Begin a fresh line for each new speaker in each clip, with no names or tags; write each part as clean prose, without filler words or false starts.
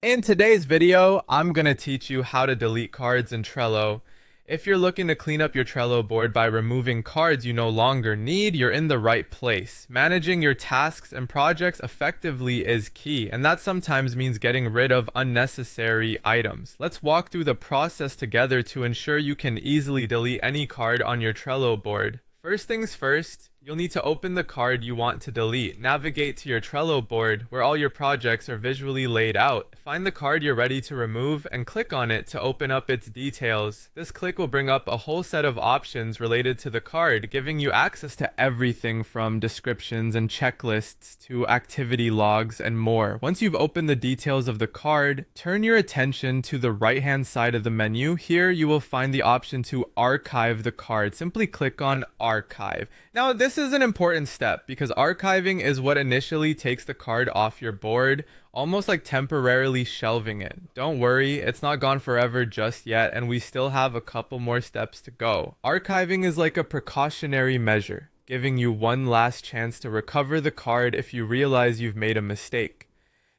In today's video, I'm going to teach you how to delete cards in Trello. If you're looking to clean up your Trello board by removing cards you no longer need, you're in the right place. Managing your tasks and projects effectively is key, and that sometimes means getting rid of unnecessary items. Let's walk through the process together to ensure you can easily delete any card on your Trello board. First things first, you'll need to open the card you want to delete. Navigate to your Trello board where all your projects are visually laid out. Find the card you're ready to remove and click on it to open up its details. This click will bring up a whole set of options related to the card, giving you access to everything from descriptions and checklists to activity logs and more. Once you've opened the details of the card, turn your attention to the right-hand side of the menu. Here you will find the option to archive the card. Simply click on Archive. Now, this is an important step because archiving is what initially takes the card off your board, almost like temporarily shelving it. Don't worry, it's not gone forever just yet, and we still have a couple more steps to go. Archiving is like a precautionary measure, giving you one last chance to recover the card if you realize you've made a mistake.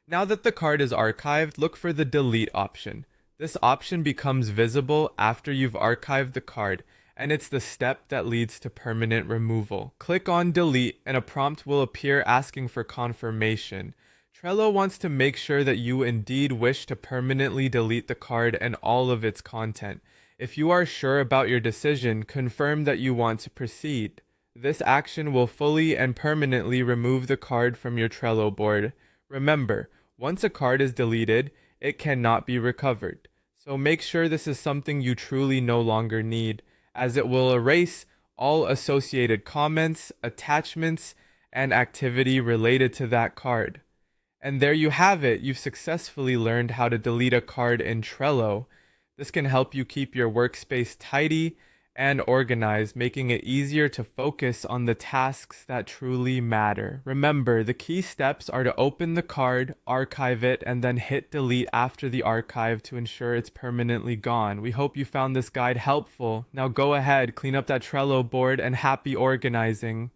Now that the card is archived, look for the delete option. This option becomes visible after you've archived the card, and it's the step that leads to permanent removal. Click on delete and a prompt will appear asking for confirmation. Trello wants to make sure that you indeed wish to permanently delete the card and all of its content. If you are sure about your decision, confirm that you want to proceed. This action will fully and permanently remove the card from your Trello board. Remember, once a card is deleted, it cannot be recovered. So make sure this is something you truly no longer need, as it will erase all associated comments, attachments, and activity related to that card. And there you have it. You've successfully learned how to delete a card in Trello. This can help you keep your workspace tidy and organized, making it easier to focus on the tasks that truly matter. Remember, the key steps are to open the card, archive it, and then hit delete after the archive to ensure it's permanently gone. We hope you found this guide helpful. Now go ahead, clean up that Trello board, and happy organizing.